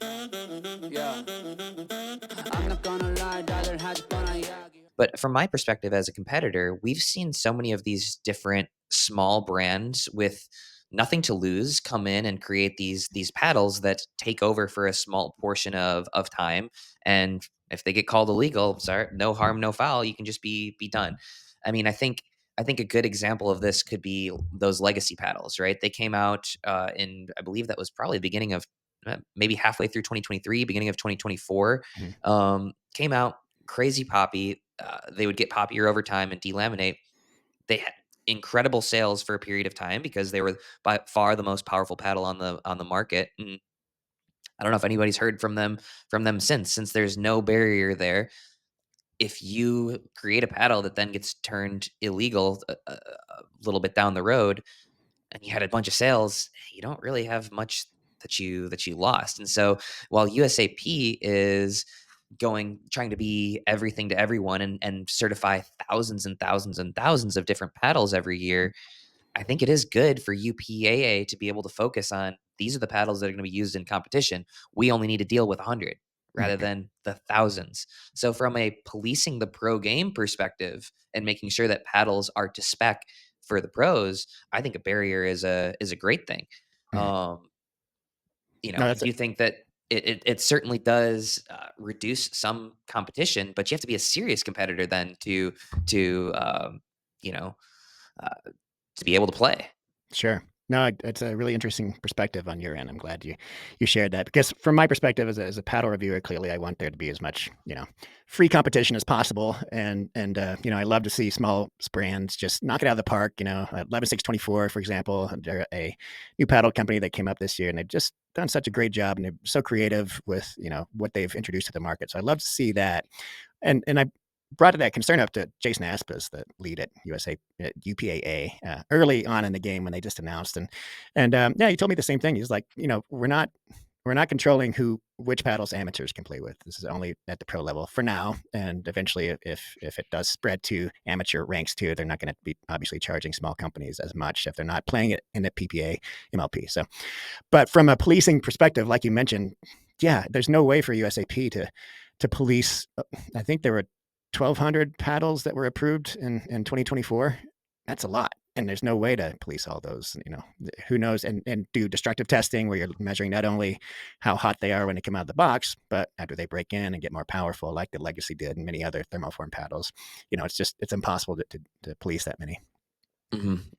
Yeah. I'm not gonna lie, dollar has gonna yeah. But from my perspective as a competitor, we've seen so many of these different small brands with nothing to lose come in and create these paddles that take over for a small portion of time. And if they get called illegal, sorry, no harm, no foul. You can just be done. I mean, I think a good example of this could be those legacy paddles, right? They came out in, I believe that was probably the beginning of maybe halfway through 2023, beginning of 2024. Mhm. Came out crazy poppy. They would get poppier over time and delaminate. They had incredible sales for a period of time because they were by far the most powerful paddle on the market. And I don't know if anybody's heard from them since there's no barrier there. If you create a paddle that then gets turned illegal a little bit down the road, and you had a bunch of sales, you don't really have much that you lost. And so while USAP is trying to be everything to everyone and certify thousands and thousands and thousands of different paddles every year, I think it is good for UPAA to be able to focus on these are the paddles that are going to be used in competition. We only need to deal with 100 rather Mhm. than the thousands. So from a policing the pro game perspective and making sure that paddles are to spec for the pros, I think a barrier is a great thing. Mhm. Um, No, I that's do think that it certainly does reduce some competition, but you have to be a serious competitor then to you know uh, to be able to play. sure. No, it's a really interesting perspective on your end. I'm glad you shared that because from my perspective as a paddle reviewer, clearly I want there to be as much free competition as possible, and I love to see small brands just knock it out of the park. 11624, for example, they're a new paddle company that came up this year, and they've just done such a great job, and they're so creative with what they've introduced to the market. So I love to see that, and I brought that concern up to Jason Aspas, the lead at USA at UPA-A, early on in the game when they just announced, and yeah, he told me the same thing. He's like, we're not controlling which paddles amateurs can play with. This is only at the pro level for now, and eventually, if it does spread to amateur ranks too, they're not going to be obviously charging small companies as much if they're not playing it in the PPA MLP. So, but from a policing perspective, like you mentioned, yeah, there's no way for USAP to police. I think there were 1,200 paddles that were approved in 2024. That's a lot. And there's no way to police all those, who knows, and do destructive testing where you're measuring not only how hot they are when they come out of the box, but after they break in and get more powerful, like the Legacy did and many other thermoform paddles. It's impossible to police that many.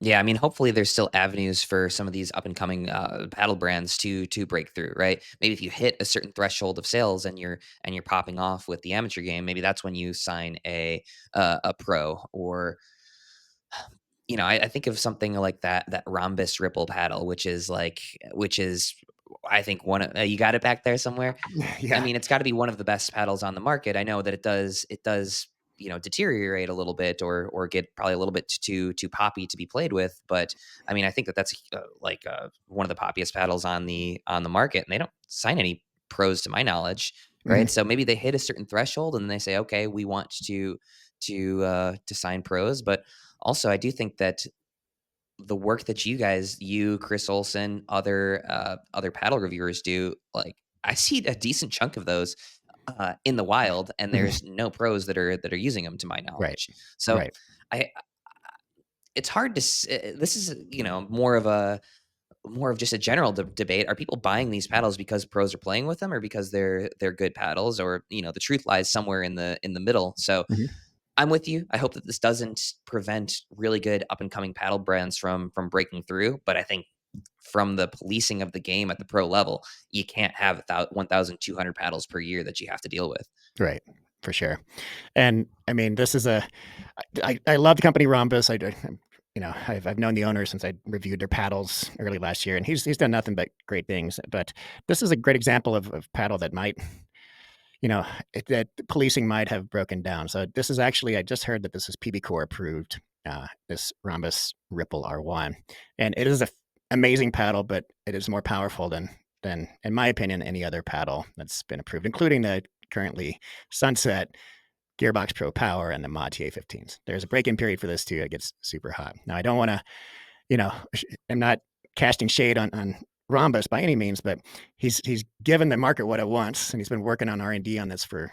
Yeah, I mean, hopefully there's still avenues for some of these up and coming paddle brands to break through, right? Maybe if you hit a certain threshold of sales and you're popping off with the amateur game, maybe that's when you sign a pro. Or I think of something like that rhombus ripple paddle, which is I think you got it back there somewhere. I Yeah. mean, it's got to be one of the best paddles on the market. I know that it does deteriorate a little bit or get probably a little bit too poppy to be played with. But I mean, I think that that's one of the poppiest paddles on the market, and they don't sign any pros to my knowledge, right? Mhm. So maybe they hit a certain threshold and they say, okay, we want to sign pros. But also, I do think that the work that you, Chris Olson, other paddle reviewers do, like I see a decent chunk of those in the wild, and Mhm. there's no pros that are using them to my Right. knowledge. So Right. I, it's hard to. This is more of just a general debate. Are people buying these paddles because pros are playing with them, or because they're good paddles, or the truth lies somewhere in the middle. So Mhm. I'm with you. I hope that this doesn't prevent really good up and coming paddle brands from breaking through. But I think from the policing of the game at the pro level, you can't have 1,200 paddles per year that you have to deal with. Right. For sure. And I mean, this is I love the company Rhombus. I've known the owner since I reviewed their paddles early last year, and he's done nothing but great things. But this is a great example of paddle that might, that policing might have broken down. So this is actually, I just heard that this is PB Core approved, this Rhombus Ripple R1, and it is a amazing paddle, but it is more powerful than in my opinion any other paddle that's been approved, including the currently sunset Gearbox Pro Power and the Mod TA15s. There's a break-in period for this too. It gets super hot. Now I don't want to, I'm not casting shade on rhombus by any means, but he's given the market what it wants, and he's been working on R&D on this for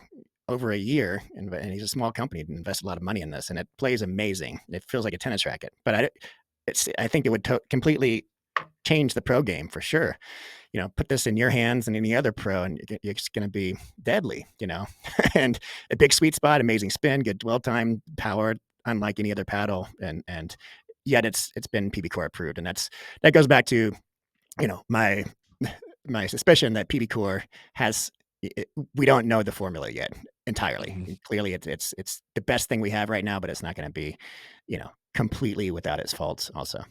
over a year, and he's a small company and invested a lot of money in this, and it plays amazing. It feels like a tennis racket, but I think it would completely change the pro game for sure. Put this in your hands and any other pro, and it's going to be deadly. And a big sweet spot, amazing spin, good dwell time, power, unlike any other paddle, and yet it's been PB Core approved, and that goes back to my my suspicion that PB Core has. We don't know the formula yet entirely. Mhm. Clearly, it's the best thing we have right now, but it's not going to be, completely without its faults. Also,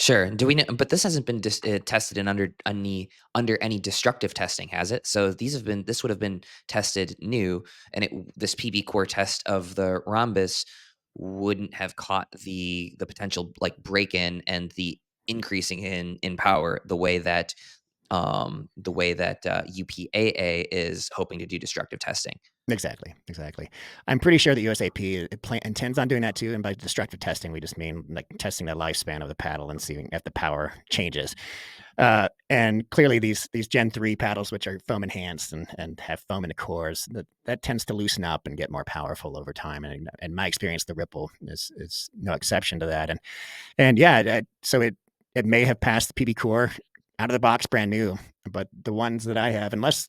Sure. Do we know? But this hasn't been tested in under any destructive testing, has it? So this would have been tested new, and this PB core test of the rhombus wouldn't have caught the potential like break in and the increasing in power the way that UPAA is hoping to do destructive testing. exactly, exactly. I'm pretty sure that USAP intends on doing that too. And by destructive testing, we just mean like testing the lifespan of the paddle and seeing if the power changes. And clearly, these Gen 3 paddles, which are foam enhanced and have foam in the cores, that tends to loosen up and get more powerful over time. And in my experience, the Ripple is no exception to that. And yeah, so it may have passed the PB Core out of the box brand new, but the ones that I have, unless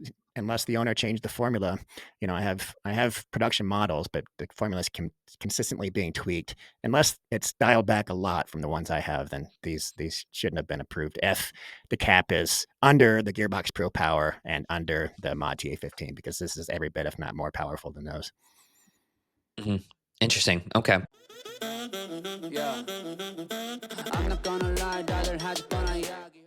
the owner changed the formula, I have production models, but the formula is consistently being tweaked. Unless it's dialed back a lot from the ones I have, then these shouldn't have been approved. If the cap is under the Gearbox Pro power and under the Mod TA15, because this is every bit, if not more, powerful than those. Mhm. Interesting. Okay. Yeah, I'm not gonna lie, dollar has gonna Yagi.